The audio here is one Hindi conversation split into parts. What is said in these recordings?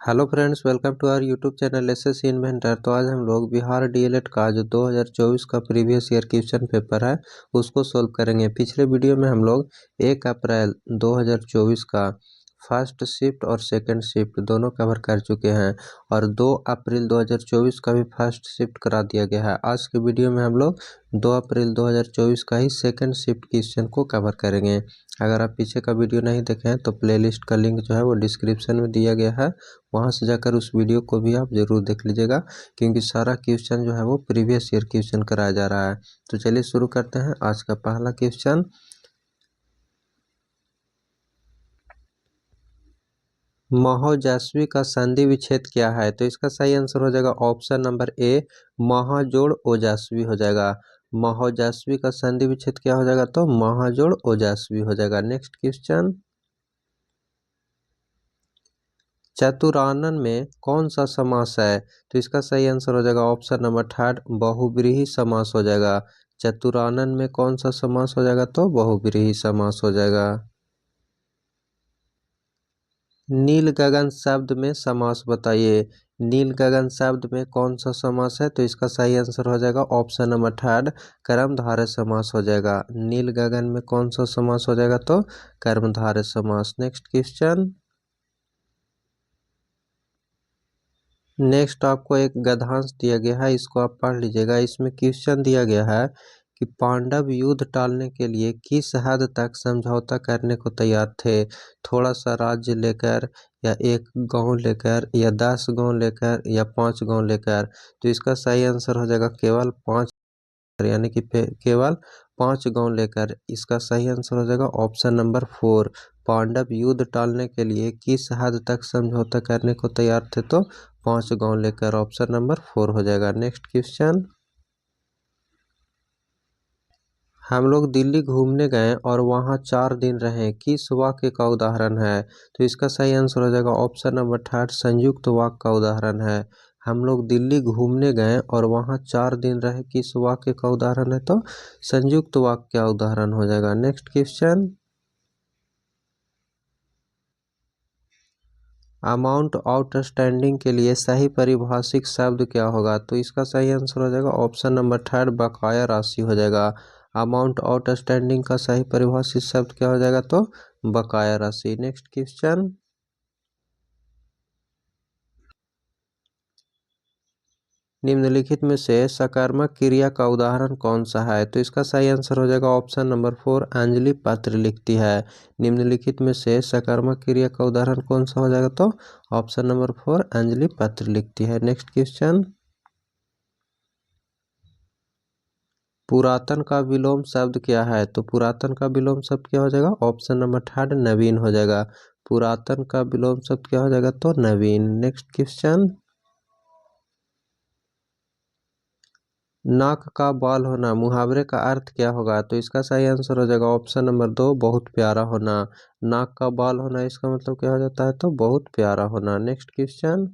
Hello friends, welcome to our YouTube channel SSC inventor. तो आज हम लोग बिहार डीएलएड का जो 2024 का प्रीवियस ईयर क्वेश्चन पेपर है उसको सोल्व करेंगे। पिछले वीडियो में हम लोग 1 अप्रैल 2024 का फर्स्ट शिफ्ट और सेकंड शिफ्ट दोनों कवर कर चुके हैं और 2 अप्रैल 2024 का भी फर्स्ट शिफ्ट करा दिया गया है। आज के वीडियो में हम लोग 2 अप्रैल 2024 का ही सेकंड शिफ्ट क्वेश्चन को कवर करेंगे। अगर आप पीछे का वीडियो नहीं देखे हैं तो प्लेलिस्ट का लिंक जो है वो डिस्क्रिप्शन में दिया गया है, वहां से जाकर उस वीडियो को भी आप जरूर देख लीजिएगा, क्योंकि सारा क्वेश्चन जो है वो प्रीवियस ईयर क्वेश्चन कराया जा रहा है। तो चलिए शुरू करते हैं आज का पहला क्वेश्चन। महोजस्वी का संधि विच्छेद क्या है? तो इसका सही आंसर हो जाएगा ऑप्शन नंबर ए, महाजोड़ ओजस्वी हो जाएगा। महोजस्वी का संधि विच्छेद क्या हो जाएगा? तो महाजोड़ ओजस्वी हो जाएगा। नेक्स्ट क्वेश्चन, चतुरानन में कौन सा समास है? तो इसका सही आंसर हो जाएगा ऑप्शन नंबर थर्ड, बहुव्रीहि समास हो जाएगा। चतुरानन में कौन सा समास हो जाएगा? तो बहुव्रीहि समास हो जाएगा। नील गगन शब्द में समास बताइए। नील गगन शब्द में कौन सा समास है? तो इसका सही आंसर हो जाएगा ऑप्शन नंबर थर्ड, कर्मधारय समास हो जाएगा। नील गगन में कौन सा समास हो जाएगा? तो कर्मधारय समास। नेक्स्ट क्वेश्चन, नेक्स्ट आपको एक गद्यांश दिया गया है, इसको आप पढ़ लीजिएगा। इसमें क्वेश्चन दिया गया है कि पांडव युद्ध टालने के लिए किस हद तक समझौता करने को तैयार थे? थोड़ा सा राज्य लेकर, या एक गांव लेकर, या 10 गांव लेकर, या 5 गांव लेकर? तो इसका सही आंसर हो जाएगा केवल 5, यानी कि केवल 5 गांव लेकर। इसका सही आंसर हो जाएगा ऑप्शन नंबर 4, पांडव युद्ध टालने के लिए किस हद तक समझौता करने को तैयार थे? तो 5 गांव लेकर। ऑप्शन नंबर 4 हो जाएगा। नेक्स्ट क्वेश्चन, हम लोग दिल्ली घूमने गए और वहां 4 दिन रहे, किस वाक्य का उदाहरण है? तो इसका सही आंसर हो जाएगा ऑप्शन नंबर थर्ड, संयुक्त वाक्य का उदाहरण है। हम लोग दिल्ली घूमने गए और वहां 4 दिन रहे, किस वाक्य का उदाहरण है? तो संयुक्त वाक्य का उदाहरण हो जाएगा। नेक्स्ट क्वेश्चन, अमाउंट आउटस्टैंडिंग के लिए सही परिभाषिक शब्द क्या होगा? तो इसका सही आंसर हो जाएगा ऑप्शन नंबर थर्ड, बकाया राशि हो जाएगा। अमाउंट आउटस्टैंडिंग का सही परिभाषित शब्द क्या हो जाएगा? तो बकाया राशि। नेक्स्ट क्वेश्चन, निम्नलिखित में से सकारात्मक क्रिया का उदाहरण कौन सा है? तो इसका सही आंसर हो जाएगा ऑप्शन नंबर 4, अंजलि पत्र लिखती है। निम्नलिखित में से सकारात्मक क्रिया का उदाहरण कौन सा हो जाएगा? तो ऑप्शन नंबर 4, अंजलि पत्र लिखती है। नेक्स्ट क्वेश्चन, पुरातन का विलोम शब्द क्या है? तो पुरातन का विलोम शब्द क्या हो जाएगा? ऑप्शन नंबर थर्ड, नवीन हो जाएगा। पुरातन का विलोम शब्द क्या हो जाएगा? तो नवीन। नेक्स्ट क्वेश्चन, नाक का बाल होना मुहावरे का अर्थ क्या होगा? तो इसका सही आंसर हो जाएगा ऑप्शन नंबर 2, बहुत प्यारा होना। नाक का बाल होना इसका मतलब क्या हो जाता है? तो बहुत प्यारा होना। नेक्स्ट क्वेश्चन,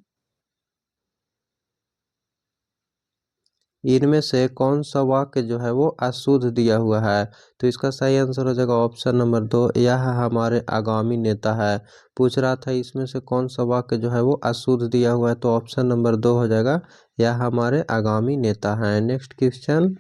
इनमें से कौन सा वाक्य जो है वो अशुद्ध दिया हुआ है? तो इसका सही आंसर हो जाएगा ऑप्शन नंबर 2, यह हमारे आगामी नेता है। पूछ रहा था इसमें से कौन सा वाक्य जो है वो अशुद्ध दिया हुआ है, तो ऑप्शन नंबर 2 हो जाएगा, यह हमारे आगामी नेता है। नेक्स्ट क्वेश्चन,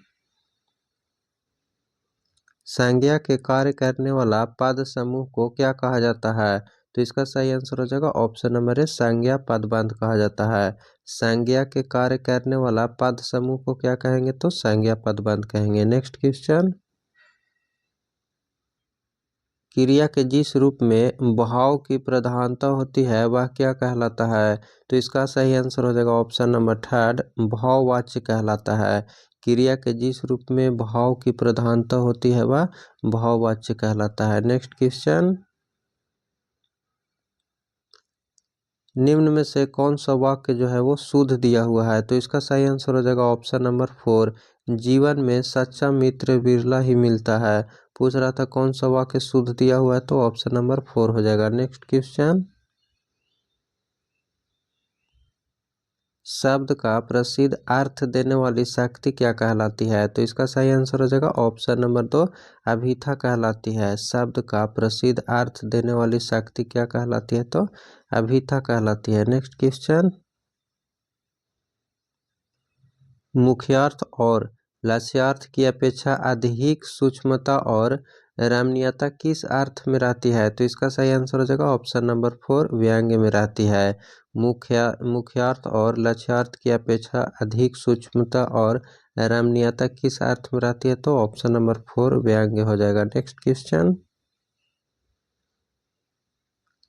संज्ञा के कार्य करने वाला पद समूह को क्या कहा जाता है? तो इसका सही आंसर हो जाएगा ऑप्शन नंबर ए, संज्ञा पदबंध कहा जाता है। संज्ञा के कार्य करने वाला पद समूह को क्या कहेंगे? तो संज्ञा पदबंध कहेंगे। नेक्स्ट क्वेश्चन, क्रिया के जिस रूप में भाव की प्रधानता होती है वह क्या कहलाता है? तो इसका सही आंसर हो जाएगा ऑप्शन नंबर थर्ड, भाववाच्य कहलाता है। क्रिया के जिस रूप में भाव की प्रधानता होती है वह भाववाच्य कहलाता है। नेक्स्ट क्वेश्चन, निम्न में से कौन सा वाक्य जो है वो शुद्ध दिया हुआ है? तो इसका सही आंसर हो जाएगा ऑप्शन नंबर 4, जीवन में सच्चा मित्र बिरला ही मिलता है। पूछ रहा था कौन सा वाक्य शुद्ध दिया हुआ है, तो ऑप्शन नंबर 4 हो जाएगा। नेक्स्ट क्वेश्चन, शब्द का प्रसिद्ध अर्थ देने वाली शक्ति क्या कहलाती है? तो इसका सही आंसर हो जाएगा ऑप्शन नंबर 2 अभिथा कहलाती है। शब्द का प्रसिद्ध अर्थ देने वाली शक्ति क्या कहलाती है? तो अभिथा कहलाती है। नेक्स्ट क्वेश्चन, मुख्यार्थ और लक्ष्यार्थ की अपेक्षा अधिक सूक्ष्मता और रमणीयता किस अर्थ में रहती है? तो इसका सही आंसर हो जाएगा ऑप्शन नंबर 4 व्यंग्य में रहती है। मुख्यार्थ और लक्ष्यार्थ की अपेक्षा अधिक सूक्ष्मता और रमणीयता किस अर्थ में रहती है? तो ऑप्शन नंबर 4 व्यंग्य हो जाएगा। नेक्स्ट क्वेश्चन,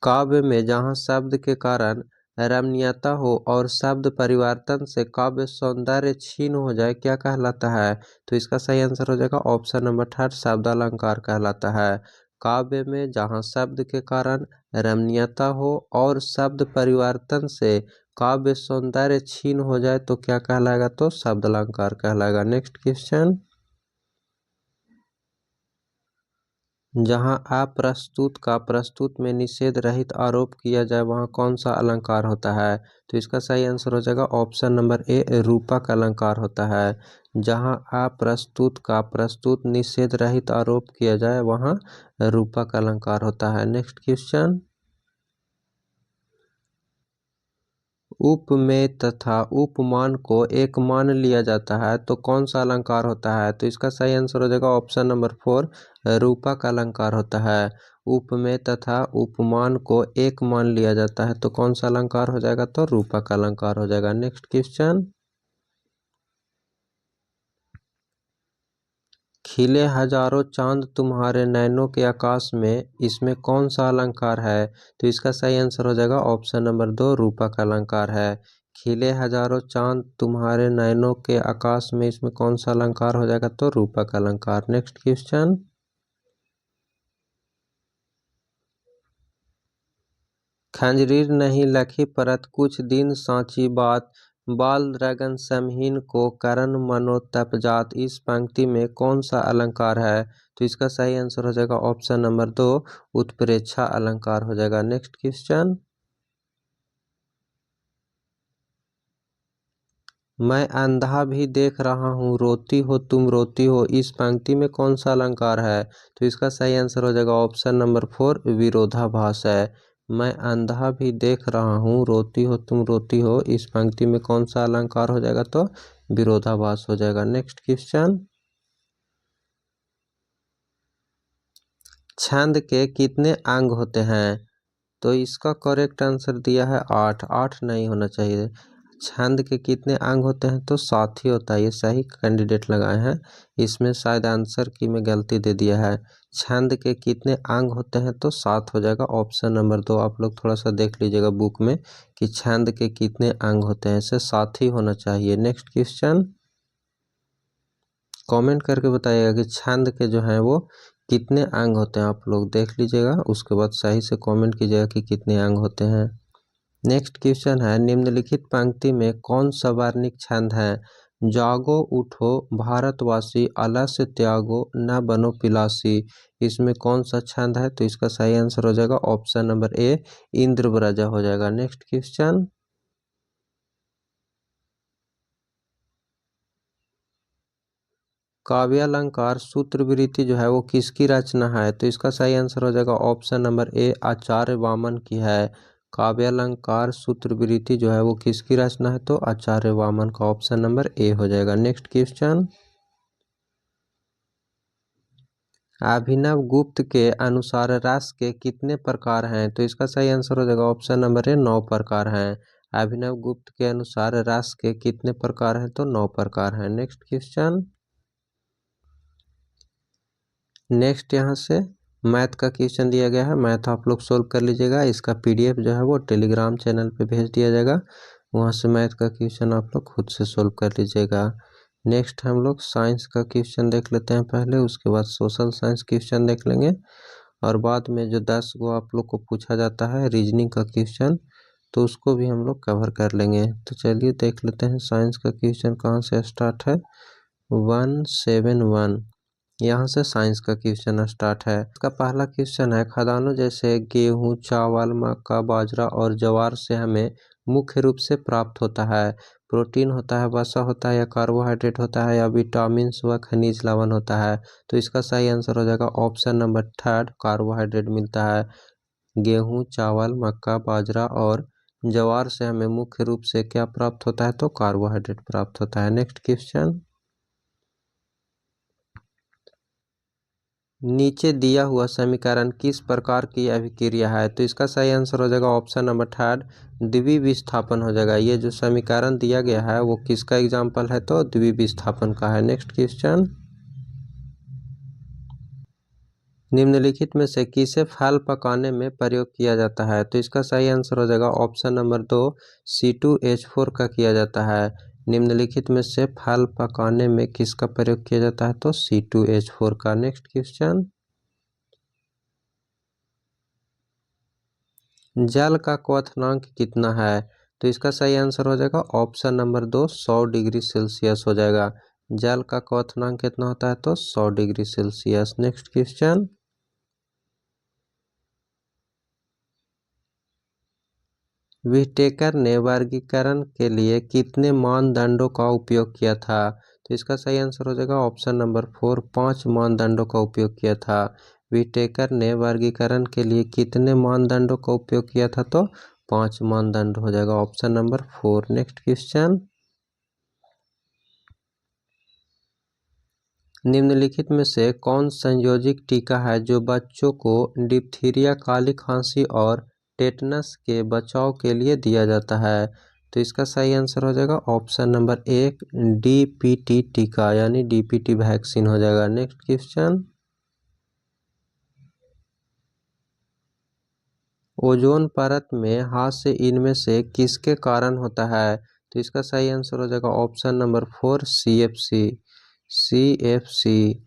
काव्य में जहाँ शब्द के कारण रमणीयता हो और शब्द परिवर्तन से काव्य सौंदर्य क्षीण हो जाए क्या कहलाता है? तो इसका सही आंसर हो जाएगा ऑप्शन नंबर 3 शब्दालंकार कहलाता है। काव्य में जहाँ शब्द के कारण रमणीयता हो और शब्द परिवर्तन से काव्य सौंदर्य क्षीण हो जाए तो क्या कहलाएगा? तो शब्दालंकार कहलाएगा। नेक्स्ट क्वेश्चन, जहाँ अप्रस्तुत का प्रस्तुत में निषेध रहित आरोप किया जाए वहाँ कौन सा अलंकार होता है? तो इसका सही आंसर हो जाएगा ऑप्शन नंबर ए रूपक अलंकार होता है। जहाँ अप्रस्तुत का प्रस्तुत निषेध रहित आरोप किया जाए वहाँ रूपक अलंकार होता है। नेक्स्ट क्वेश्चन, उपमेय तथा उपमान को एक मान लिया जाता है तो कौन सा अलंकार होता है? तो इसका सही आंसर हो जाएगा ऑप्शन नंबर 4 रूपक अलंकार होता है। उपमेय तथा उपमान को एक मान लिया जाता है तो कौन सा अलंकार हो जाएगा? तो रूपक अलंकार हो जाएगा। नेक्स्ट क्वेश्चन, खिले हजारों चांद तुम्हारे नैनों के आकाश में, इसमें कौन सा अलंकार है? तो इसका सही आंसर हो जाएगा ऑप्शन नंबर 2 रूपक अलंकार है। खिले हजारों चांद तुम्हारे नैनों के आकाश में, इसमें कौन सा अलंकार हो जाएगा? तो रूपक अलंकार। नेक्स्ट क्वेश्चन, खंजरीर नहीं लखी परत कुछ दिन सांची बात, बाल रगन समहीन को करण मनोतप जात, इस पंक्ति में कौन सा अलंकार है? तो इसका सही आंसर हो जाएगा ऑप्शन नंबर 2 उत्प्रेक्षा अलंकार हो जाएगा। नेक्स्ट क्वेश्चन, मैं अंधा भी देख रहा हूँ रोती हो तुम रोती हो, इस पंक्ति में कौन सा अलंकार है? तो इसका सही आंसर हो जाएगा ऑप्शन नंबर 4 विरोधाभास है। मैं अंधा भी देख रहा हूँ रोती हो तुम रोती हो, इस पंक्ति में कौन सा अलंकार हो जाएगा? तो विरोधाभास हो जाएगा। नेक्स्ट क्वेश्चन, छंद के कितने अंग होते हैं? तो इसका करेक्ट आंसर दिया है 8। 8 नहीं होना चाहिए। छंद के कितने अंग होते हैं? तो 7 ही होता है। ये सही कैंडिडेट लगाए हैं। इसमें शायद आंसर की मैं गलती दे दिया है। छंद के कितने अंग होते हैं? तो 7 हो जाएगा ऑप्शन नंबर 2। आप लोग थोड़ा सा देख लीजिएगा बुक में कि छंद के कितने अंग होते हैं, इसे 7 ही होना चाहिए। नेक्स्ट क्वेश्चन, कमेंट करके बताइएगा कि छंद के जो हैं वो कितने अंग होते हैं। आप लोग देख लीजिएगा, उसके बाद सही से कमेंट कीजिएगा कि कितने अंग होते हैं। नेक्स्ट क्वेश्चन है, निम्नलिखित पंक्ति में कौन सा वर्णिक छंद है? जागो उठो भारतवासी, आलस्य त्यागो न बनो पिलासी, इसमें कौन सा छंद है? तो इसका सही आंसर हो जाएगा ऑप्शन नंबर ए इंद्रव्रजा हो जाएगा। नेक्स्ट क्वेश्चन, काव्यालंकार सूत्रवृत्ति जो है वो किसकी रचना है? तो इसका सही आंसर हो जाएगा ऑप्शन नंबर ए आचार्य वामन की है। काव्यालंकार सूत्रवृत्ति जो है वो किसकी रचना है? तो आचार्य वामन का ऑप्शन नंबर ए हो जाएगा। नेक्स्ट क्वेश्चन, अभिनव गुप्त के अनुसार रस के कितने प्रकार हैं? तो इसका सही आंसर हो जाएगा ऑप्शन नंबर ए 9 प्रकार हैं। अभिनव गुप्त के अनुसार रस के कितने प्रकार हैं? तो 9 प्रकार हैं। नेक्स्ट क्वेश्चन, नेक्स्ट यहाँ से मैथ का क्वेश्चन दिया गया है। मैथ आप लोग सोल्व कर लीजिएगा। इसका पीडीएफ जो है वो टेलीग्राम चैनल पे भेज दिया जाएगा, वहाँ से मैथ का क्वेश्चन आप लोग खुद से सोल्व कर लीजिएगा। नेक्स्ट हम लोग साइंस का क्वेश्चन देख लेते हैं पहले, उसके बाद सोशल साइंस क्वेश्चन देख लेंगे, और बाद में जो 10 को आप लोग को पूछा जाता है रीजनिंग का क्वेश्चन, तो उसको भी हम लोग कवर कर लेंगे। तो चलिए देख लेते हैं साइंस का क्वेश्चन कहाँ से स्टार्ट है। 171 यहाँ से साइंस का क्वेश्चन स्टार्ट है। इसका पहला क्वेश्चन है, खदानों जैसे गेहूं, चावल, मक्का, बाजरा और ज्वार से हमें मुख्य रूप से प्राप्त होता है? प्रोटीन होता है, वसा होता है, या कार्बोहाइड्रेट होता है, या विटामिन व खनिज लवण होता है? तो इसका सही आंसर हो जाएगा ऑप्शन नंबर थर्ड, कार्बोहाइड्रेट मिलता है। गेहूं, चावल, मक्का, बाजरा और ज्वार से हमें मुख्य रूप से क्या प्राप्त होता है? तो कार्बोहाइड्रेट प्राप्त होता है। नेक्स्ट क्वेश्चन, नीचे दिया हुआ समीकरण किस प्रकार की अभिक्रिया है? तो इसका सही आंसर हो जाएगा ऑप्शन नंबर थर्ड, द्विविस्थापन हो जाएगा। ये जो समीकरण दिया गया है वो किसका एग्जाम्पल है? तो द्विविस्थापन का है। नेक्स्ट क्वेश्चन, निम्नलिखित में से किसे फल पकाने में प्रयोग किया जाता है? तो इसका सही आंसर हो जाएगा ऑप्शन नंबर 2, C2H4 का किया जाता है। निम्नलिखित में से फल पकाने में किसका प्रयोग किया जाता है? तो C2H4 का। नेक्स्ट क्वेश्चन, जल का क्वथनांक कितना है? तो इसका सही आंसर हो जाएगा ऑप्शन नंबर 2, 100 डिग्री सेल्सियस हो जाएगा। जल का क्वथनांक कितना होता है? तो 100 degree Celsius. Next question, Whittaker ने वर्गीकरण के लिए कितने मानदंडों का उपयोग किया था? तो इसका सही आंसर हो जाएगा ऑप्शन नंबर 4, 5 मानदंडों का उपयोग किया था। व्हिटेकर ने वर्गीकरण के लिए कितने मानदंडों का उपयोग किया था? तो 5 मानदंड हो जाएगा ऑप्शन नंबर 4। नेक्स्ट क्वेश्चन, निम्नलिखित में से कौन संयोजित टीका है जो बच्चों को डिप्थीरिया, काली खांसी और टेटनस के बचाव के लिए दिया जाता है? तो इसका सही आंसर हो जाएगा ऑप्शन नंबर 1, DPT टीका, यानी DPT वैक्सीन हो जाएगा। नेक्स्ट क्वेश्चन, ओजोन परत में हाथ से इनमें से किसके कारण होता है? तो इसका सही आंसर हो जाएगा ऑप्शन नंबर 4, CFC।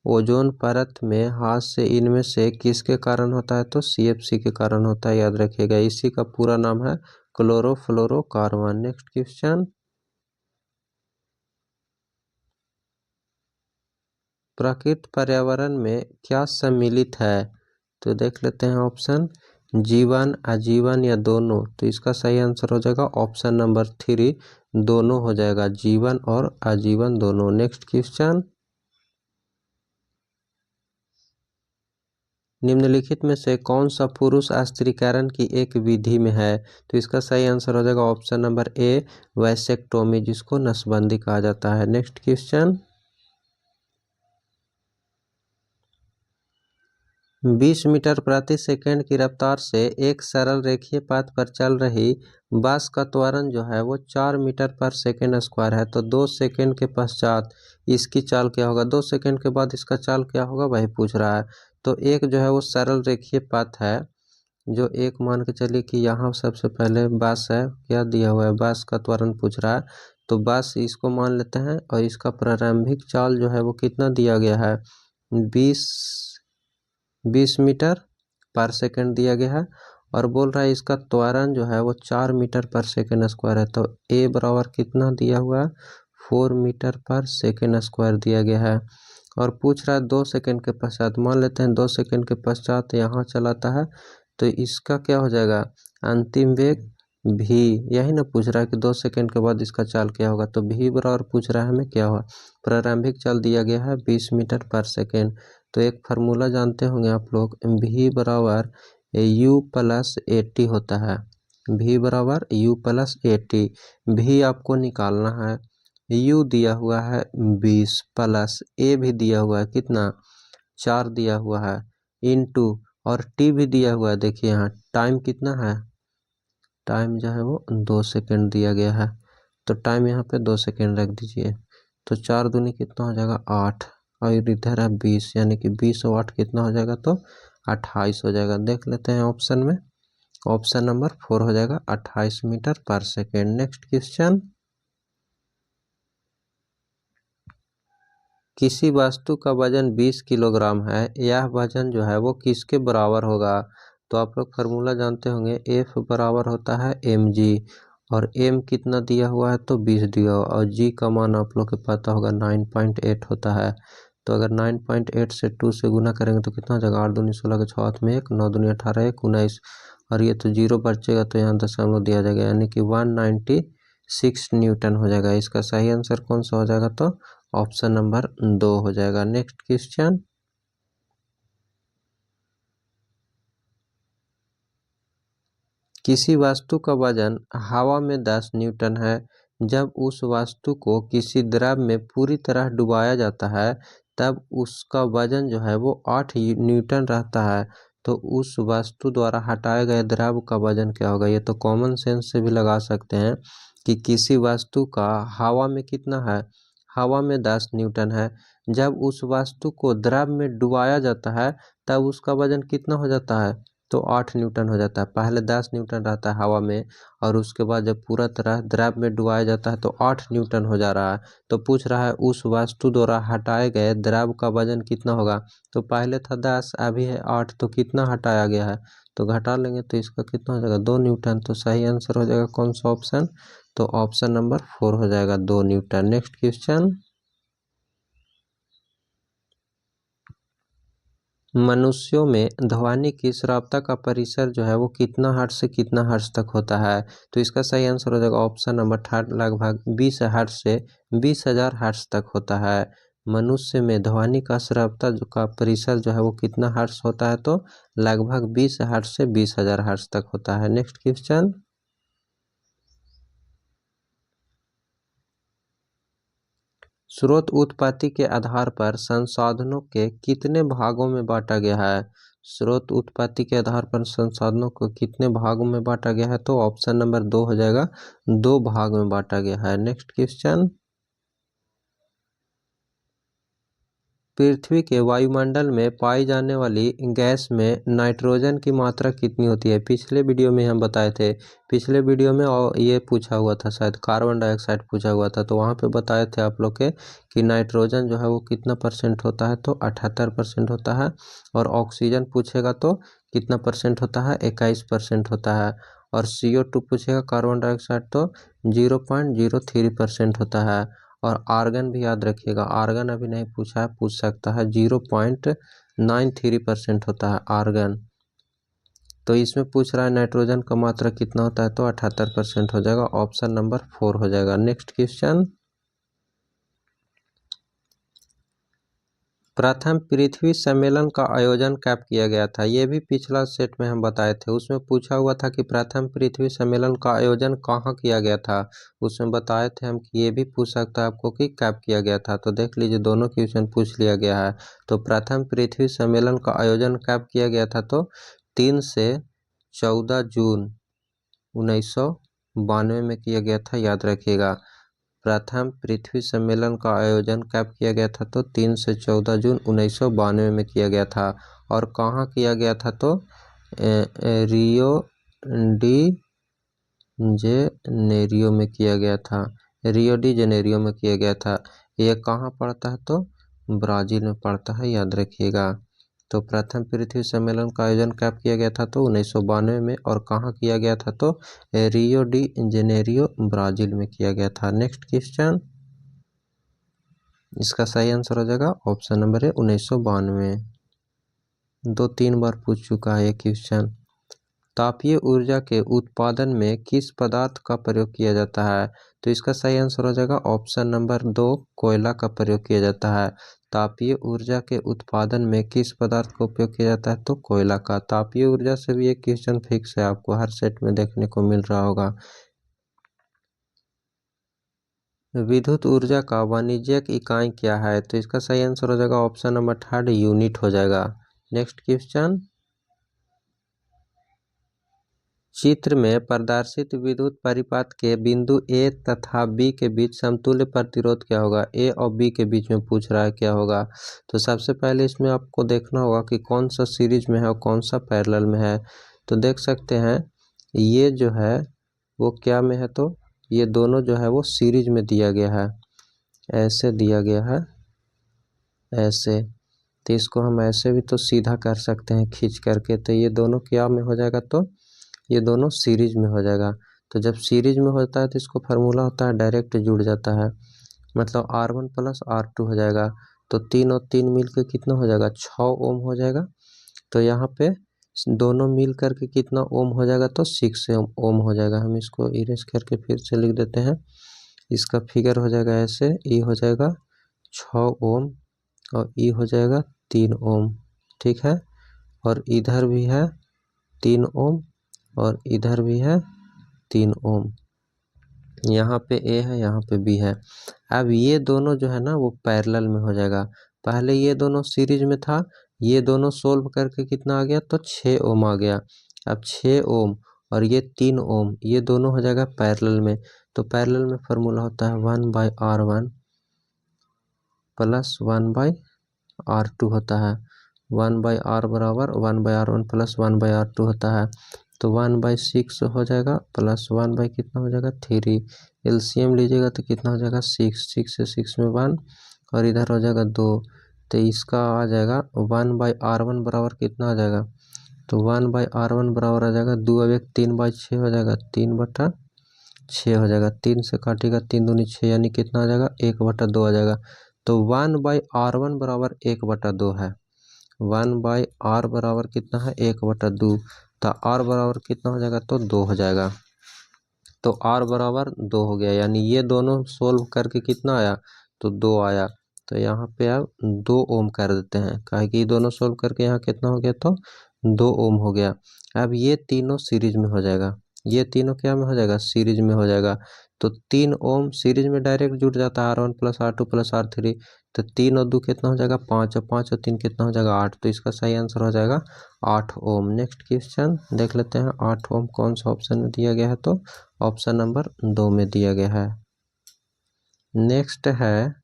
ओजोन परत में हाथ से इनमें से किसके कारण होता है? तो CFC के कारण होता है, याद रखिएगा। इसी का पूरा नाम है क्लोरोफ्लोरोकार्बन। नेक्स्ट क्वेश्चन, प्रकृति पर्यावरण में क्या सम्मिलित है? तो देख लेते हैं ऑप्शन, जीवन, आजीवन या दोनों? तो इसका सही आंसर हो जाएगा ऑप्शन नंबर 3, दोनों हो जाएगा, जीवन और आजीवन दोनों। नेक्स्ट क्वेश्चन, निम्नलिखित में से कौन सा पुरुष स्त्रीकरण की एक विधि में है? तो इसका सही आंसर हो जाएगा ऑप्शन नंबर ए, वैसेक्टोमी, जिसको नसबंदी कहा जाता है। नेक्स्ट क्वेश्चन, 20 मीटर प्रति सेकंड की रफ्तार से एक सरल रेखीय पथ पर चल रही बस का त्वरण जो है वो 4 मीटर पर सेकंड स्क्वायर है। तो 2 सेकंड के पश्चात इसकी चाल क्या होगा? 2 सेकंड के बाद इसका चाल क्या होगा, वही पूछ रहा है। तो एक जो है वो सरल रेखीय पथ है, जो एक मान के चलिए कि यहाँ सबसे पहले बस है, क्या दिया हुआ है? बस का त्वरण पूछ रहा है। तो बस इसको मान लेते हैं, और इसका प्रारंभिक चाल जो है वो कितना दिया गया है? 20 मीटर पर सेकंड दिया गया है, और बोल रहा है इसका त्वरण जो है वो 4 मीटर पर सेकंड स्क्वायर है। तो ए बराबर कितना दिया हुआ है? 4 मीटर पर सेकंड स्क्वायर दिया गया है। और पूछ रहा है 2 सेकंड के पश्चात, मान लेते हैं 2 सेकंड के पश्चात यहाँ चलाता है, तो इसका क्या हो जाएगा? अंतिम वेग भी, यही ना पूछ रहा है कि 2 सेकंड के बाद इसका चाल क्या होगा? तो भी बराबर पूछ रहा है हमें क्या हुआ? प्रारंभिक चाल दिया गया है 20 मीटर पर सेकेंड। तो एक फार्मूला जानते होंगे आप लोग, भी बराबर U प्लस 80 होता है। भी बराबर U प्लस 80। भी आपको निकालना है, U दिया हुआ है 20 प्लस A भी दिया हुआ है कितना? 4 दिया हुआ है, इनटू, और T भी दिया हुआ है। देखिए यहाँ टाइम कितना है? टाइम जो है वो 2 सेकंड दिया गया है। तो टाइम यहाँ पे 2 सेकंड रख दीजिए। तो 4 दूनी कितना हो जाएगा? 8, और इधर है 20, यानी कि 20 और 8 कितना हो जाएगा? तो 28 हो जाएगा। देख लेते हैं ऑप्शन में, ऑप्शन नंबर 4 हो जाएगा 28 मीटर पर सेकेंड। नेक्स्ट क्वेश्चन, किसी वस्तु का वजन 20 किलोग्राम है, यह वजन जो है वो किसके बराबर होगा? तो आप लोग फार्मूला जानते होंगे, F बराबर होता है mg, और m कितना दिया हुआ है? तो 20 दिया हुआ, और g का मान आप लोग को पता होगा 9.8 होता है। तो अगर 9.8 से 2 से गुना करेंगे तो कितना हो जाएगा? 8 दूनी 16 के 6 हाथ में 1, 9 दूनी 18, 1 19, और ये तो 0 बचेगा तो यहाँ दशमलव दिया जाएगा, यानी कि 196 न्यूटन हो जाएगा। इसका सही आंसर कौन सा हो जाएगा? तो ऑप्शन नंबर 2 हो जाएगा। नेक्स्ट क्वेश्चन, किसी वस्तु का वजन हवा में 10 न्यूटन है। जब उस वस्तु को किसी द्रव में पूरी तरह डुबाया जाता है तब उसका वजन जो है वो 8 न्यूटन रहता है। तो उस वस्तु द्वारा हटाए गए द्रव का वजन क्या होगा? ये तो कॉमन सेंस से भी लगा सकते हैं कि किसी वस्तु का हवा में कितना है? हवा में 10 न्यूटन है। जब उस वस्तु को द्रव में डुबाया जाता है तब उसका वजन कितना हो जाता है? तो 8 न्यूटन हो जाता है। पहले 10 न्यूटन रहता है हवा में, और उसके बाद जब पूरा तरह द्रव में डुबाया जाता है तो 8 न्यूटन हो जा रहा है। तो पूछ रहा है उस वस्तु द्वारा हटाए गए द्रव का वजन कितना होगा? तो पहले था 10, अभी है 8, तो कितना हटाया गया है? तो घटा लेंगे तो इसका कितना हो जाएगा? 2 न्यूटन। तो सही आंसर हो जाएगा कौन सा ऑप्शन? तो ऑप्शन नंबर 4 हो जाएगा, 2 न्यूटन। नेक्स्ट क्वेश्चन, मनुष्यों में ध्वनि की श्राव्यता का परिसर जो है वो कितना हर्ट्ज से कितना हर्ट्ज तक होता है? तो इसका सही आंसर हो जाएगा ऑप्शन नंबर 3, लगभग 20 हर्ट्ज से 20,000 हर्ट्ज तक होता है। मनुष्य में ध्वनि का श्राव्यता का परिसर जो है वो कितना हर्ट्ज होता है? तो लगभग 20 हर्ट्ज से 20,000 हर्ट्ज तक होता है। नेक्स्ट क्वेश्चन, स्रोत उत्पत्ति के आधार पर संसाधनों के कितने भागों में बांटा गया है? स्रोत उत्पत्ति के आधार पर संसाधनों को कितने भागों में बांटा गया है? तो ऑप्शन नंबर 2 हो जाएगा, 2 भाग में बांटा गया है। नेक्स्ट क्वेश्चन, पृथ्वी के वायुमंडल में पाई जाने वाली गैस में नाइट्रोजन की मात्रा कितनी होती है? पिछले वीडियो में हम बताए थे। पिछले वीडियो में और ये पूछा हुआ था, शायद कार्बन डाइऑक्साइड पूछा हुआ था, तो वहाँ पे बताए थे आप लोग के कि नाइट्रोजन जो है वो कितना % होता है? तो 78% होता है। और ऑक्सीजन पूछेगा तो कितना % होता है? 21% होता है। और CO2 पूछेगा, कार्बन डाइऑक्साइड, तो 0.03% होता है। और आर्गन भी याद रखिएगा, आर्गन अभी नहीं पूछा है, पूछ सकता है, 0.93% होता है आर्गन। तो इसमें पूछ रहा है नाइट्रोजन का मात्रा कितना होता है? तो 78% हो जाएगा, ऑप्शन नंबर 4 हो जाएगा। नेक्स्ट क्वेश्चन, प्रथम पृथ्वी सम्मेलन का आयोजन कब किया गया था? ये भी पिछला सेट में हम बताए थे। उसमें पूछा हुआ था कि प्रथम पृथ्वी सम्मेलन का आयोजन कहाँ किया गया था। उसमें बताए थे हम कि ये भी पूछ सकता है आपको कि कब किया गया था। तो देख लीजिए, दोनों क्वेश्चन पूछ लिया गया है। तो प्रथम पृथ्वी सम्मेलन का आयोजन कब किया गया था? तो 3 से 14 जून 1992 में किया गया था, याद रखिएगा। प्रथम पृथ्वी सम्मेलन का आयोजन कब किया गया था? तो 3 से 14 जून 1992 में किया गया था। और कहाँ किया गया था? तो रियो डी जेनेरियो में किया गया था। रियो डी जेनेरियो में किया गया था। यह कहाँ पड़ता है? तो ब्राज़ील में पड़ता है, याद रखिएगा। तो प्रथम पृथ्वी सम्मेलन का आयोजन कब किया गया था? तो 1992 में। और कहाँ किया गया था? तो रियो डी जेनेरियो, ब्राज़ील में किया गया था। नेक्स्ट क्वेश्चन, इसका सही आंसर हो जाएगा ऑप्शन नंबर है 1992। 2-3 बार पूछ चुका है ये क्वेश्चन। तापीय ऊर्जा के उत्पादन में किस पदार्थ का प्रयोग किया जाता है? तो इसका सही आंसर हो जाएगा ऑप्शन नंबर 2, कोयला का प्रयोग किया जाता है। तापीय ऊर्जा के उत्पादन में किस पदार्थ का उपयोग किया जाता है? तो कोयला का। तापीय ऊर्जा से भी एक क्वेश्चन फिक्स है, आपको हर सेट में देखने को मिल रहा होगा। विद्युत ऊर्जा का वाणिज्यिक इकाई क्या है? तो इसका सही आंसर हो जाएगा ऑप्शन नंबर 3, यूनिट हो जाएगा। नेक्स्ट क्वेश्चन, चित्र में प्रदर्शित विद्युत परिपथ के बिंदु ए तथा बी के बीच समतुल्य प्रतिरोध क्या होगा? ए और बी के बीच में पूछ रहा है क्या होगा। तो सबसे पहले इसमें आपको देखना होगा कि कौन सा सीरीज में है और कौन सा पैरेलल में है। तो देख सकते हैं ये जो है वो क्या में है? तो ये दोनों जो है वो सीरीज में दिया गया है, ऐसे दिया गया है, ऐसे। तो इसको हम ऐसे भी तो सीधा कर सकते हैं खींच करके। तो ये दोनों क्या में हो जाएगा? तो ये दोनों सीरीज में हो जाएगा। तो जब सीरीज में होता है तो इसको फार्मूला होता है डायरेक्ट जुड़ जाता है, मतलब R1 + R2 हो जाएगा। तो 3 और 3 मिल के कितना हो जाएगा? 6 ओम हो जाएगा। तो यहाँ पे दोनों मिल करके कितना ओम हो जाएगा, तो 6 ओम हो जाएगा। हम इसको इरेज करके फिर से लिख देते हैं। इसका फिगर हो जाएगा ऐसे, ई हो जाएगा 6 ओम और ई हो जाएगा 3 ओम, ठीक है। और इधर भी है 3 ओम और इधर भी है 3 ओम। यहाँ पे ए है, यहाँ पे बी है। अब ये दोनों जो है ना वो पैरेलल में हो जाएगा। पहले ये दोनों सीरीज में था, ये दोनों सोल्व करके कितना आ गया, तो 6 ओम आ गया। अब 6 ओम और ये 3 ओम, ये दोनों हो जाएगा पैरेलल में। तो पैरेलल में फॉर्मूला होता है 1/R1 प्लस 1/R2 होता है। 1/R बराबर 1/R1 प्लस 1/R2 होता है। तो 1/6 हो जाएगा प्लस 1 कितना हो जाएगा 3। एलसीएम लीजिएगा तो कितना हो जाएगा 6 से 6 में 1 और इधर हो जाएगा 2। तो इसका आ जाएगा 1/R1 बराबर कितना आ जाएगा, तो 1/R1 बराबर आ जाएगा 2 अब 1 3/6 हो जाएगा, 3/6 हो जाएगा। 3 से काटेगा 3 दूनी 6 यानी कितना आ जाएगा 1/2 आ जाएगा। तो 1/R1 बराबर 1/2 है। 1/R बराबर कितना है 1/2। तो R बराबर कितना हो जाएगा, तो 2 हो जाएगा। तो R बराबर 2 हो गया, यानी ये दोनों सोल्व करके कितना आया, तो 2 आया। तो यहाँ पे अब 2 ओम कर देते हैं, काहे कि ये दोनों सोल्व करके यहाँ कितना हो गया, तो 2 ओम हो गया। अब ये तीनों सीरीज में हो जाएगा, ये तीनों क्या में हो जाएगा, सीरीज में हो जाएगा। तो 3 ओम सीरीज में डायरेक्ट जुड़ जाता है, R1 plus R2 plus R3। तो 3 और 2 कितना हो जाएगा 5 और 5 और 3 कितना हो जाएगा 8। तो इसका सही आंसर हो जाएगा 8 ओम। नेक्स्ट क्वेश्चन देख लेते हैं, 8 ओम कौन सा ऑप्शन में दिया गया है, तो ऑप्शन नंबर 2 में दिया गया है। नेक्स्ट है,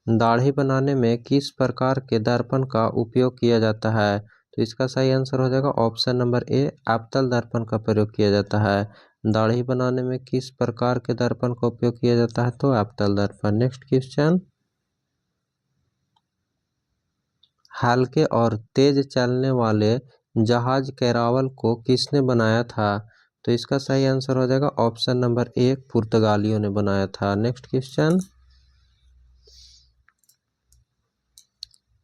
दाढ़ी बनाने में किस प्रकार के दर्पण का उपयोग किया जाता है। तो इसका सही आंसर हो जाएगा ऑप्शन नंबर ए, अवतल दर्पण का प्रयोग किया जाता है। दाढ़ी बनाने में किस प्रकार के दर्पण का उपयोग किया जाता है, तो अवतल दर्पण। नेक्स्ट क्वेश्चन, हल्के और तेज चलने वाले जहाज कैरावल को किसने बनाया था। तो इसका सही आंसर हो जाएगा ऑप्शन नंबर ए, पुर्तगालियों ने बनाया था। नेक्स्ट क्वेश्चन,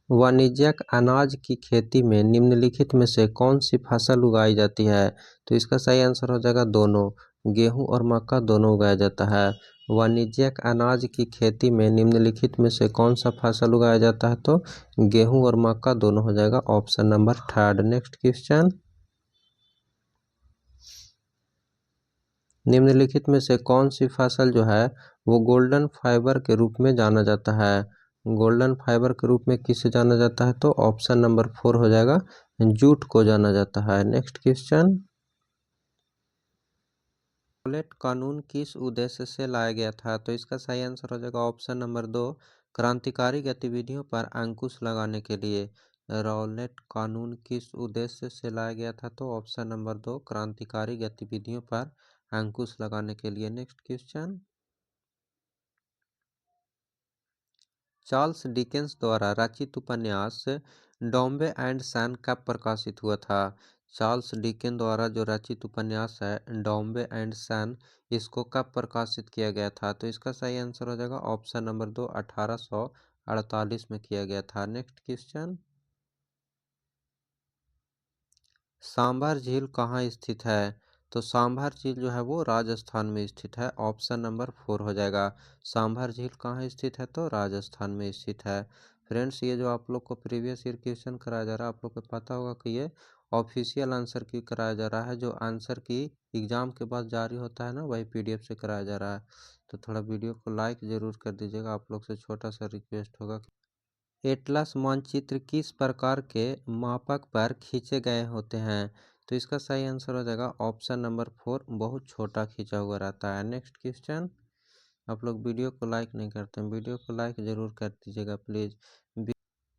वाणिज्यिक अनाज की खेती में निम्नलिखित में से कौन सी फसल उगाई जाती है। तो इसका सही आंसर हो जाएगा दोनों, गेहूं और मक्का दोनों उगाया जाता है। वाणिज्यिक अनाज की खेती में निम्नलिखित में से कौन सा फसल उगाया जाता है, तो गेहूं और मक्का दोनों हो जाएगा option number third. Next question, निम्नलिखित में से कौन सी फसल जो है वो गोल्डन फाइबर के रूप में जाना जाता है। गोल्डन फाइबर के रूप में किसे जाना जाता है, तो ऑप्शन नंबर 4 हो जाएगा, जूट को जाना जाता है। नेक्स्ट क्वेश्चन, रौलेट कानून किस उद्देश्य से लाया गया था। तो इसका सही आंसर हो जाएगा ऑप्शन नंबर 2, क्रांतिकारी गतिविधियों पर अंकुश लगाने के लिए। रौलेट कानून किस उद्देश्य से लाया गया था, तो ऑप्शन नंबर 2, क्रांतिकारी गतिविधियों पर अंकुश लगाने के लिए। नेक्स्ट क्वेश्चन, चार्ल्स डिकेंस द्वारा रचित उपन्यास डॉम्बे एंड सन कब प्रकाशित हुआ था। चार्ल्स डिकेंस द्वारा जो रचित उपन्यास है डॉम्बे एंड सन, इसको कब प्रकाशित किया गया था। तो इसका सही आंसर हो जाएगा ऑप्शन नंबर 2, 1848 में किया गया था। नेक्स्ट क्वेश्चन, सांभर झील कहाँ स्थित है। तो सांभर झील जो है वो राजस्थान में स्थित है, ऑप्शन नंबर 4 हो जाएगा। सांभर झील कहाँ स्थित है, तो राजस्थान में स्थित है। फ्रेंड्स, ये जो आप लोग को प्रीवियस ईयर क्वेश्चन कराया जा रहा है, आप लोग को पता होगा कि ये ऑफिशियल आंसर की कराया जा रहा है। जो आंसर की एग्जाम के बाद जारी होता है ना, वही PDF से कराया जा रहा है। तो थोड़ा वीडियो को लाइक ज़रूर कर दीजिएगा, आप लोग से छोटा सा रिक्वेस्ट होगा। एटलस मानचित्र किस प्रकार के मापक पर खींचे गए होते हैं। तो इसका सही आंसर हो जाएगा ऑप्शन नंबर 4, बहुत छोटा खींचा हुआ रहता है। नेक्स्ट क्वेश्चन, आप लोग वीडियो को लाइक नहीं करते हैं, वीडियो को लाइक ज़रूर कर दीजिएगा प्लीज़।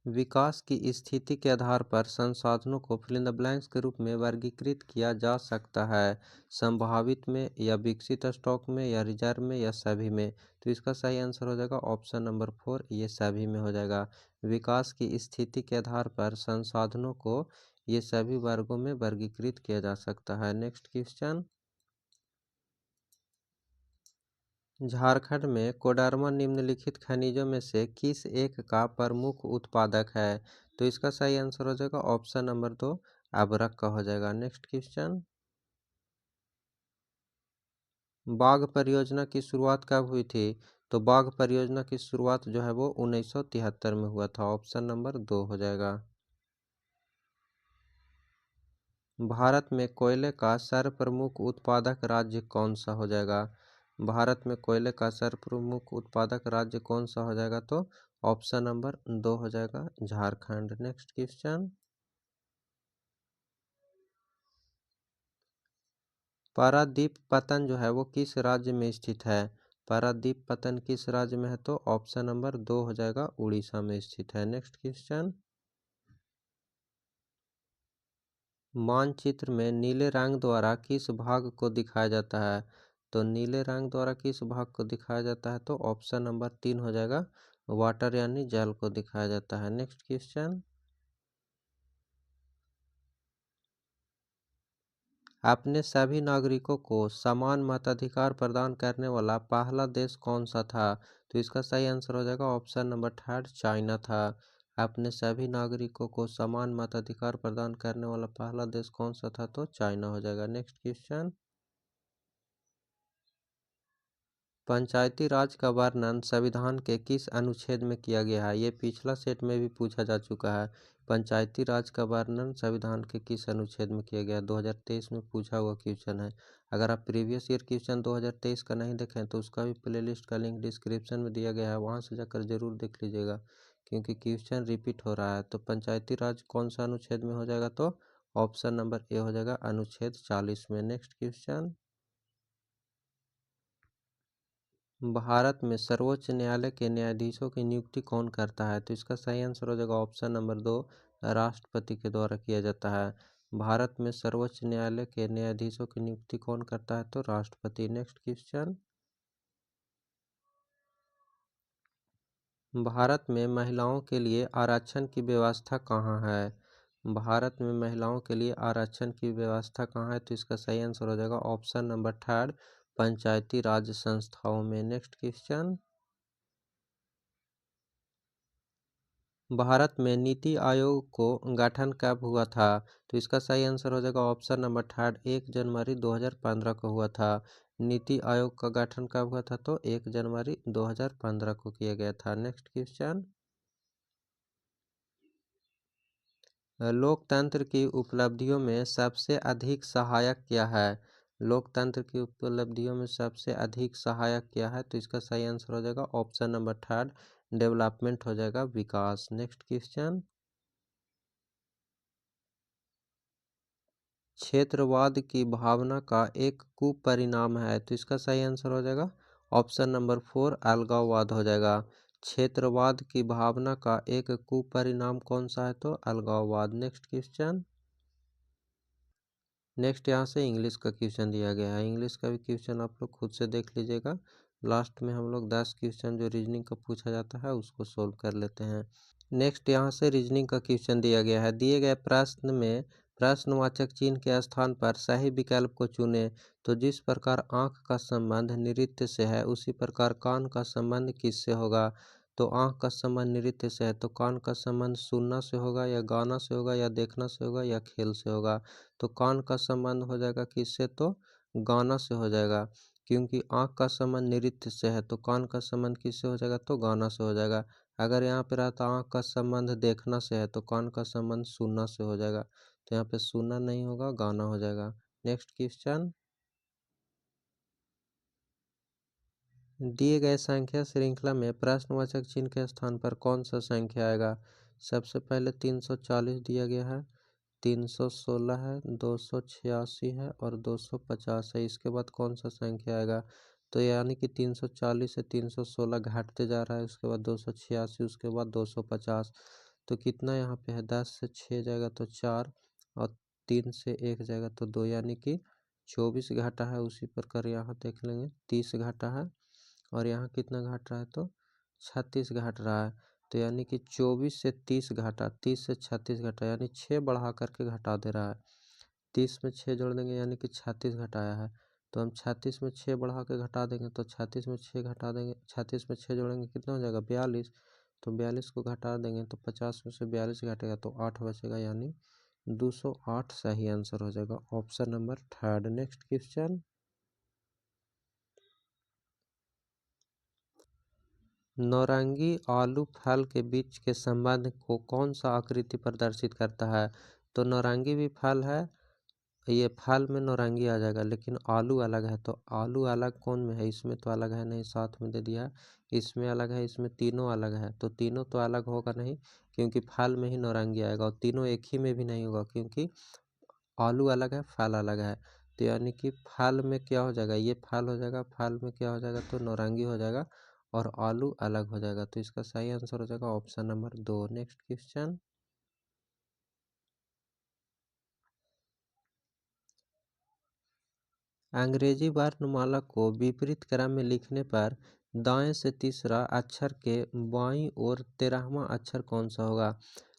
विकास की स्थिति के आधार पर संसाधनों को फिल इन द ब्लैंक्स के रूप में वर्गीकृत किया जा सकता है, संभावित में या विकसित स्टॉक में या रिजर्व में या सभी में। तो इसका सही आंसर हो जाएगा ऑप्शन नंबर 4, ये सभी में हो जाएगा। विकास की स्थिति के आधार पर संसाधनों को ये सभी वर्गों में वर्गीकृत किया जा सकता है। नेक्स्ट क्वेश्चन, झारखंड में कोडरमा निम्नलिखित खनिजों में से किस एक का प्रमुख उत्पादक है। तो इसका सही आंसर हो जाएगा ऑप्शन नंबर 2, अबरक का हो जाएगा। नेक्स्ट क्वेश्चन, बाघ परियोजना की शुरुआत कब हुई थी? तो बाघ परियोजना की शुरुआत जो है वो 1973 में हुआ था। ऑप्शन नंबर 2 हो जाएगा। भारत में कोयले का सर्वप्रमुख उत्पादक राज्य कौन सा हो जाएगा? भारत में कोयले का सर्वप्रमुख उत्पादक राज्य कौन सा हो जाएगा? तो ऑप्शन नंबर 2 हो जाएगा, झारखंड। नेक्स्ट क्वेश्चन, पारादीप पतन जो है वो किस राज्य में स्थित है? पारादीप पतन किस राज्य में है? तो ऑप्शन नंबर 2 हो जाएगा, उड़ीसा में स्थित है। नेक्स्ट क्वेश्चन, मानचित्र में नीले रंग द्वारा किस भाग को दिखाया जाता है? तो नीले रंग द्वारा किस भाग को दिखाया जाता है? तो ऑप्शन नंबर 3 हो जाएगा, वाटर यानी जल को दिखाया जाता है। नेक्स्ट क्वेश्चन, अपने सभी नागरिकों को समान मताधिकार प्रदान करने वाला पहला देश कौन सा था? तो इसका सही आंसर हो जाएगा ऑप्शन नंबर 3, चाइना था। अपने सभी नागरिकों को समान मताधिकार प्रदान करने वाला पहला देश कौन सा था? तो चाइना हो जाएगा। नेक्स्ट क्वेश्चन, पंचायती राज का वर्णन संविधान के किस अनुच्छेद में किया गया है? ये पिछला सेट में भी पूछा जा चुका है। पंचायती राज का वर्णन संविधान के किस अनुच्छेद में किया गया है? 2023 में पूछा हुआ क्वेश्चन है। अगर आप प्रीवियस ईयर क्वेश्चन 2023 का नहीं देखें तो उसका भी प्लेलिस्ट का लिंक डिस्क्रिप्शन में दिया गया है, वहाँ से जाकर जरूर देख लीजिएगा, क्योंकि क्वेश्चन रिपीट हो रहा है। तो पंचायती राज कौन सा अनुच्छेद में हो जाएगा? तो ऑप्शन नंबर ए हो जाएगा, अनुच्छेद 40 में। नेक्स्ट क्वेश्चन, भारत में सर्वोच्च न्यायालय के न्यायाधीशों की नियुक्ति कौन करता है? तो इसका सही आंसर हो जाएगा ऑप्शन नंबर 2, राष्ट्रपति के द्वारा किया जाता है। भारत में सर्वोच्च न्यायालय के न्यायाधीशों की नियुक्ति कौन करता है? तो राष्ट्रपति। नेक्स्ट क्वेश्चन, भारत में महिलाओं के लिए आरक्षण की व्यवस्था कहाँ है? भारत में महिलाओं के लिए आरक्षण की व्यवस्था कहाँ है? तो इसका सही आंसर हो जाएगा ऑप्शन नंबर 3, पंचायती राज संस्थाओं में। नेक्स्ट क्वेश्चन, भारत में नीति आयोग को गठन कब हुआ था? तो इसका सही आंसर हो जाएगा ऑप्शन नंबर 3, 1 जनवरी 2015 को हुआ था। नीति आयोग का गठन कब हुआ था? तो 1 जनवरी 2015 को किया गया था। नेक्स्ट क्वेश्चन, लोकतंत्र की उपलब्धियों में सबसे अधिक सहायक क्या है? लोकतंत्र की उपलब्धियों में सबसे अधिक सहायक क्या है? तो इसका सही आंसर हो जाएगा ऑप्शन नंबर 3, डेवलपमेंट हो जाएगा, विकास। नेक्स्ट क्वेश्चन, क्षेत्रवाद की भावना का एक कुपरिणाम है। तो इसका सही आंसर हो जाएगा ऑप्शन नंबर 4, अलगाववाद हो जाएगा। क्षेत्रवाद की भावना का एक कुपरिणाम कौन सा है? तो अलगाववाद। नेक्स्ट क्वेश्चन, नेक्स्ट यहाँ से इंग्लिश का क्वेश्चन दिया गया है। इंग्लिश का भी क्वेश्चन आप लोग खुद से देख लीजिएगा। लास्ट में हम लोग 10 क्वेश्चन जो रीजनिंग का पूछा जाता है उसको सोल्व कर लेते हैं। नेक्स्ट यहाँ से रीजनिंग का क्वेश्चन दिया गया है। दिए गए प्रश्न में प्रश्नवाचक चिन्ह के स्थान पर सही विकल्प को चुनें। तो जिस प्रकार आँख का संबंध नृत्य से है उसी प्रकार कान का संबंध किससे होगा? तो आँख का संबंध नृत्य से है तो कान का संबंध सुनना से होगा, या गाना से होगा, या देखना से होगा, या खेल से होगा? तो कान का संबंध हो जाएगा किससे? तो गाना से हो जाएगा, क्योंकि आँख का संबंध नृत्य से है तो कान का संबंध किससे हो जाएगा? तो गाना से हो जाएगा। अगर यहाँ पे रहता आँख का संबंध देखना से है तो कान का संबंध सुनना से हो जाएगा, तो यहाँ पे सुनना नहीं होगा, गाना हो जाएगा। नेक्स्ट क्वेश्चन, दिए गए संख्या श्रृंखला में प्रश्नवाचक चिन्ह के स्थान पर कौन सा संख्या आएगा? सबसे पहले 340 दिया गया है, 316 है, 286 है और 250 है। इसके बाद कौन सा संख्या आएगा? तो यानी कि 340 से 316 घटते जा रहा है, उसके बाद 286, उसके बाद 250। तो कितना यहाँ पे है? 10 से 6 जाएगा तो 4, और 3 से 1 जाएगा तो 2, यानी कि 24 घटा है। उसी प्रकार यहाँ देख लेंगे 30 घटा है, और यहाँ कितना घट रहा है? तो 36 घट रहा है। तो यानी कि 24 से 30 घटा, 30 से 36 घटा, यानी 6 बढ़ा करके घटा दे रहा है। 30 में 6 जोड़ देंगे यानी कि 36 घटाया है। तो हम 36 में 6 बढ़ा के घटा देंगे, तो 36 में 6 घटा देंगे, 36 में 6 जोड़ेंगे कितना हो जाएगा? 42। तो 42 को घटा देंगे तो 50 में से 42 घटेगा तो 8 बचेगा, यानी 208 सही आंसर हो जाएगा option number third. Next question, Naurangi आलू फल के बीच के संबंध को कौन सा आकृति प्रदर्शित करता है? तो नौरंगी भी फल है, ये फल में नौरंगी आ जाएगा, लेकिन आलू अलग है। तो आलू अलग कौन में है? इसमें तो अलग है नहीं, साथ में दे दिया है। इसमें अलग है, इसमें तीनों अलग है, तो तीनों तो अलग होगा नहीं, क्योंकि फल में ही नौरंगी आएगा। और तीनों एक ही में भी नहीं होगा, क्योंकि आलू अलग है, फल अलग है। तो यानी कि फल में क्या हो जाएगा? ये फल हो जाएगा, फल में क्या हो जाएगा? तो नौरंगी हो जाएगा, और आलू अलग हो जाएगा। तो इसका सही आंसर हो जाएगा ऑप्शन नंबर 2। नेक्स्ट क्वेश्चन, अंग्रेजी वर्णमाला को विपरीत क्रम में लिखने पर दाएं से तीसरा अक्षर के बाईं ओर 13वां अक्षर कौन सा होगा?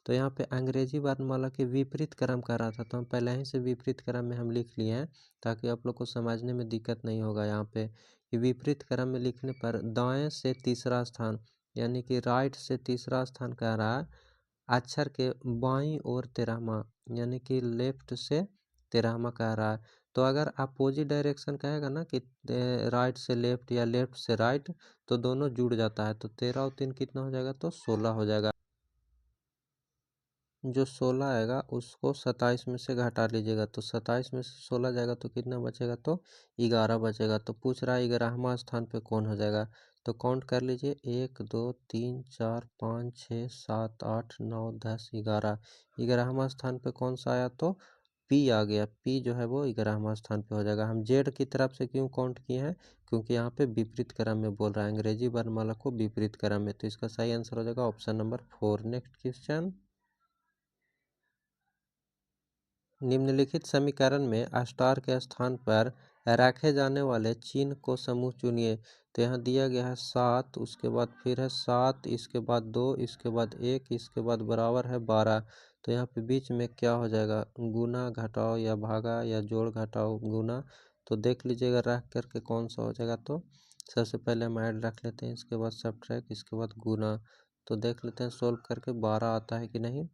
तो यहाँ पे अंग्रेजी वर्णमाला के विपरीत क्रम कर रहा था, तो हम पहले ही से विपरीत क्रम में हम लिख लिए हैं, ताकि आप लोग को समझने में दिक्कत नहीं होगा। यहाँ पे कि विपरीत क्रम में लिखने पर दाएं से तीसरा स्थान, यानी कि राइट से तीसरा स्थान कह रहा है, अक्षर के बाईं ओर 13वां, यानी कि लेफ्ट से 13वां कह रहा है। तो अगर अपोजिट डायरेक्शन कहेगा ना कि राइट से लेफ्ट या लेफ्ट से राइट, तो दोनों जुड़ जाता है। तो 13 और 3 कितना हो जाएगा? तो 16 हो जाएगा। जो 16 आएगा उसको 27 में से घटा लीजिएगा, तो 27 में से 16 जाएगा तो कितना बचेगा? तो 11 बचेगा। तो पूछ रहा है 11वां स्थान पे कौन हो जाएगा? तो काउंट कर लीजिए, 1 2 3 4 5 6 7 8 9 10 11। 11वां स्थान पे कौन सा आया? तो पी आ गया। पी जो है वो 11वां स्थान पे हो जाएगा। हम जेड की तरफ से क्यों काउंट किए हैं? क्योंकि यहाँ पे विपरीत क्रम में बोल रहा है, अंग्रेजी वर्णमाला को विपरीत क्रम में। तो इसका सही आंसर हो जाएगा ऑप्शन नंबर 4। नेक्स्ट क्वेश्चन, निम्नलिखित समीकरण में स्टार के स्थान पर रखे जाने वाले चिन्ह को समूह चुनिए। तो यहाँ दिया गया है 7, उसके बाद फिर है 7, इसके बाद 2, इसके बाद 1, इसके बाद बराबर है 12। तो यहाँ पे बीच में क्या हो जाएगा? गुना घटाओ या भागा या जोड़ घटाओ गुना। तो देख लीजिएगा रख करके कौन सा हो जाएगा। तो सबसे पहले हम ऐड रख लेते हैं, इसके बाद सब्ट्रैक्ट, इसके बाद गुना। तो देख लेते हैं सोल्व करके 12 आता है कि नहीं।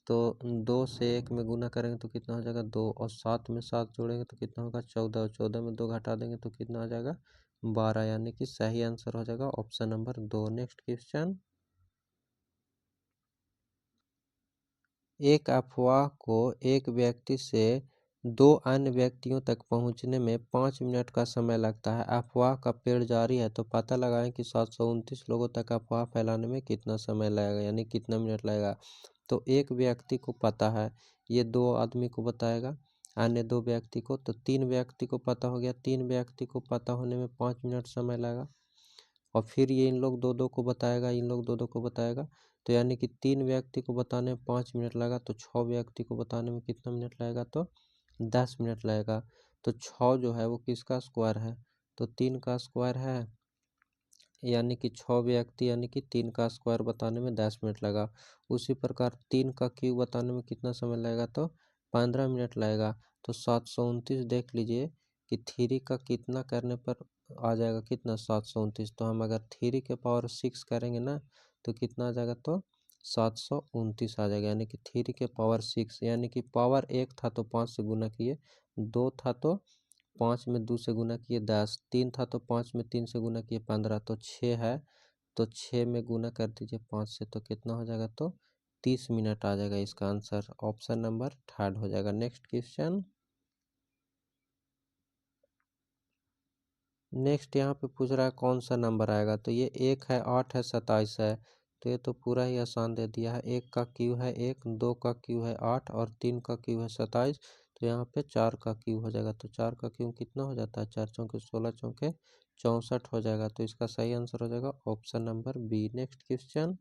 तो 2 से 1 में गुना करेंगे तो कितना हो जाएगा? 2, और 7 में 7 जोड़ेंगे तो कितना होगा? 14, और 14 में 2 घटा देंगे तो कितना हो जाएगा? 12, यानी कि सही आंसर हो जाएगा ऑप्शन नंबर 2। नेक्स्ट क्वेश्चन, एक अफवाह को एक व्यक्ति से 2 अन्य व्यक्तियों तक पहुंचने में 5 मिनट का समय लगता है। अफवाह का पेड़ जारी है, तो पता लगाएं कि 729 लोगों तक अफवाह फैलाने में कितना समय लगेगा, यानी कितना मिनट लगेगा। तो एक व्यक्ति को पता है, ये 2 आदमी को बताएगा, अन्य 2 व्यक्ति को, तो 3 व्यक्ति को पता हो गया। 3 व्यक्ति को पता होने में 5 मिनट समय लगा, और फिर ये इन लोग 2-2 को बताएगा, इन लोग 2-2 को बताएगा। तो यानी कि 3 व्यक्ति को बताने में 5 मिनट लगा, तो 6 व्यक्ति को बताने में कितना मिनट लगेगा? तो 10 मिनट लगेगा। तो 6 जो है वो किसका स्क्वायर है? तो 3 का स्क्वायर है, यानी कि 6 व्यक्ति, यानी कि 3 का स्क्वायर बताने में 10 मिनट लगा। उसी प्रकार 3 का क्यूब बताने में कितना समय लगेगा? तो 15 मिनट लगेगा। तो 729 देख लीजिए कि 3 का कितना करने पर आ जाएगा? कितना? 729। तो हम अगर 3 के पावर 6 करेंगे ना, तो कितना आ जाएगा? तो 729 आ जाएगा, यानी कि 3 के पावर 6, यानी कि पावर 1 था तो 5 से गुना किए, 2 था तो 5 में 2 से गुना किए 10, 3 था तो 5 में 3 से गुना किए 15, तो 6 है, तो 6 में गुना कर दीजिए 5 से, तो कितना हो जाएगा? तो 30 मिनट आ जाएगा। इसका आंसर ऑप्शन नंबर थर्ड हो जाएगा। नेक्स्ट क्वेश्चन, नेक्स्ट यहाँ पे पूछ रहा है कौन सा नंबर आएगा। तो ये 1 है, 8 है, 27 है। तो ये तो पूरा ही आसान दे दिया है। 1 का क्यू है 1, 2 का क्यू है 8, और 3 का क्यू है 27। तो यहाँ पे 4 का क्यू हो जाएगा। तो 4 का क्यू कितना हो जाता है? 4 चौके 16, चौके 64 हो जाएगा। तो इसका सही आंसर हो जाएगा option number B. Next question,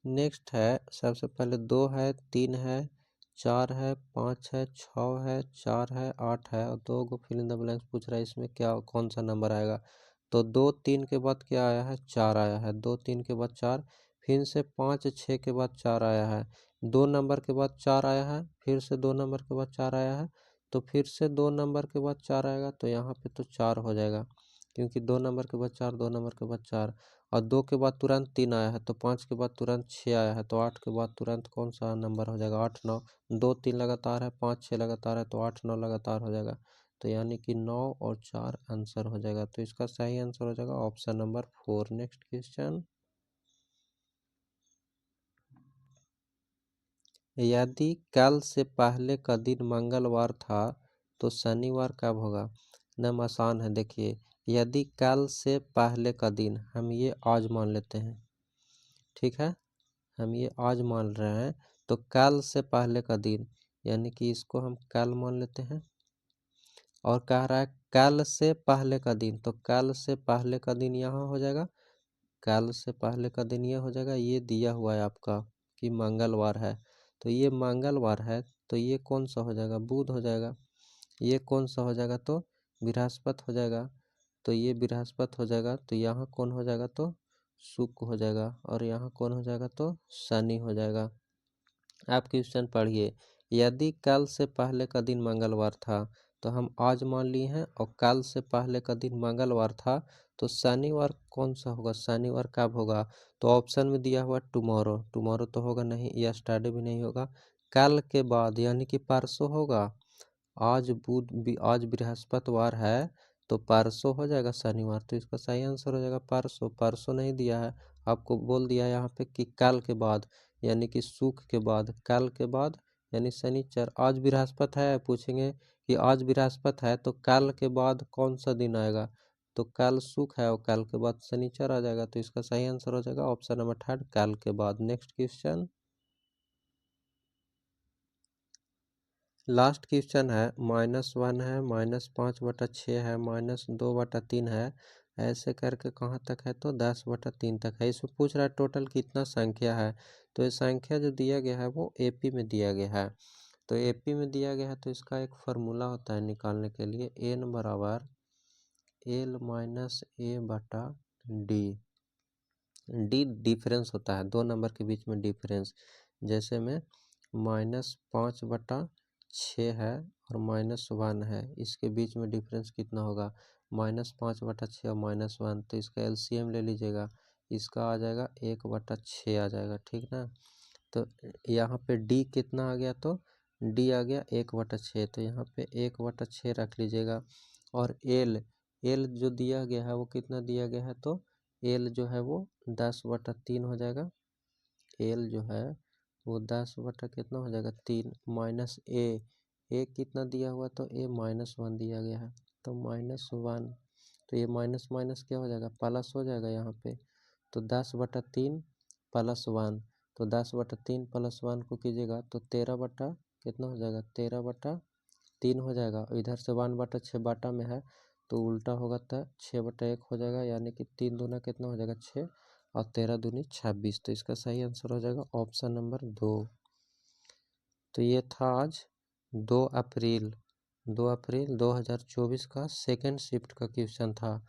next है, सबसे पहले 2 है, 3 है, 4 है, 5 है, 6 है, 4 है, 8 है, और 2 को फिल इन द ब्लैंक्स पूछ रहा है, इसमें क्या कौन सा नंबर आएगा? तो 2 3 के बाद क्या आया है? 4 आया है। 2 3 के बाद 4, फिर से 5 6 के बाद 4 आया है, 2 नंबर के बाद 4 आया है, फिर से 2 नंबर के बाद 4 आया है, तो फिर से 2 नंबर के बाद 4 आएगा। तो यहाँ पे तो 4 हो जाएगा, क्योंकि 2 नंबर के बाद 4, 2 नंबर के बाद 4, और 2 के बाद तुरंत 3 आया है, तो 5 के बाद तुरंत 6 आया है, तो 8 के बाद तुरंत कौन सा नंबर हो जाएगा, 8 9। 2 3 लगातार है, 5 6 लगातार है, तो 8 9 लगातार हो जाएगा। तो यानी कि 9 और 4 आंसर हो जाएगा। तो इसका सही आंसर हो जाएगा ऑप्शन नंबर 4। नेक्स्ट क्वेश्चन, यदि कल से पहले का दिन मंगलवार था तो शनिवार कब होगा। एकदम आसान है। देखिए, यदि कल से पहले का दिन, हम ये आज मान लेते हैं, ठीक है, हम ये आज मान रहे हैं, तो कल से पहले का दिन यानी कि इसको हम कल मान लेते हैं। और कह रहा है कल से पहले का दिन, तो कल से पहले का दिन यहाँ हो जाएगा, कल से पहले का दिन ये हो जाएगा। ये दिया हुआ है आपका कि मंगलवार है, तो ये मंगलवार है, तो ये कौन सा हो जाएगा, बुध हो जाएगा। ये कौन सा हो जाएगा, तो बृहस्पति हो जाएगा। तो ये बृहस्पति हो जाएगा, तो यहाँ कौन हो जाएगा, तो शुक्र हो जाएगा। और यहाँ कौन हो जाएगा, तो शनि हो जाएगा। आप क्वेश्चन पढ़िए, यदि कल से पहले का दिन मंगलवार था, तो हम आज मान लिए हैं, और कल से पहले का दिन मंगलवार था, तो शनिवार कौन सा होगा, शनिवार कब होगा। तो ऑप्शन में दिया हुआ टुमारो, टुमारो तो होगा नहीं, यस्टरडे भी नहीं होगा। कल के बाद यानी कि परसों होगा। आज बृहस्पतिवार है, तो परसों हो जाएगा शनिवार। तो इसका सही आंसर हो जाएगा परसों। परसों नहीं दिया है, आपको बोल दिया यहाँ पे कि कल के बाद, यानी कि शुक्र के बाद, कल के बाद यानी शनिचर। आज बृहस्पति है, पूछेंगे कि आज बृहस्पति है तो कल के बाद कौन सा दिन आएगा, तो कल शुक्र है और कल के बाद शनिचर आ जाएगा। तो इसका सही आंसर हो जाएगा ऑप्शन नंबर 3, कल के बाद। नेक्स्ट क्वेश्चन, लास्ट क्वेश्चन है, -1 है, -5/6 है, -2/3 है, ऐसे करके कहाँ तक है, तो 10/3 तक है। इसमें पूछ रहा है टोटल कितना संख्या है। तो ये संख्या जो दिया गया है वो एपी में दिया गया है। तो एपी में दिया गया है, तो इसका एक फार्मूला होता है निकालने के लिए, n बराबर l-a/d। डी डिफरेंस होता है, 2 नंबर के बीच में डिफरेंस। जैसे में -5/6 है और -1 है, इसके बीच में डिफरेंस कितना होगा, -5/6 और -1। तो इसका एलसीएम ले लीजिएगा, इसका आ जाएगा 1/6 आ जाएगा, ठीक ना। तो यहाँ पे डी कितना आ गया, तो डी आ गया 1/6, तो यहाँ पे 1/6 रख लीजिएगा। और एल जो दिया गया है वो कितना दिया गया है, तो एल जो है वो 10/3 हो जाएगा। एल जो है वो 10 कितना हो जाएगा, 3, माइनस ए कितना दिया हुआ, तो ए -1 दिया गया है, तो -1। तो ये माइनस माइनस क्या हो जाएगा, प्लस हो जाएगा यहाँ पे। तो 10/3 +1, तो 10/3 +1 को कीजिएगा तो 13 कितना हो जाएगा, 13/3 हो जाएगा। इधर से 1/6 बाटा में है, तो उल्टा होगा तो 6/1 हो जाएगा, यानी कि 3 दूना कितना हो जाएगा, 6, और 13 दूनी 26। तो इसका सही आंसर हो जाएगा ऑप्शन नंबर 2। तो ये था आज 2 अप्रैल 2024 का सेकेंड शिफ्ट का क्वेश्चन था।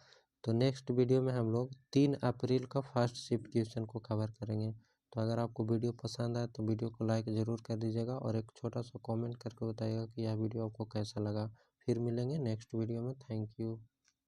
तो नेक्स्ट वीडियो में हम लोग 3 अप्रैल का फर्स्ट शिफ्ट क्वेश्चन को कवर करेंगे। तो अगर आपको वीडियो पसंद आए तो वीडियो को लाइक ज़रूर कर दीजिएगा, और एक छोटा सा कमेंट करके बताइएगा कि यह वीडियो आपको कैसा लगा। फिर मिलेंगे नेक्स्ट वीडियो में। Thank you.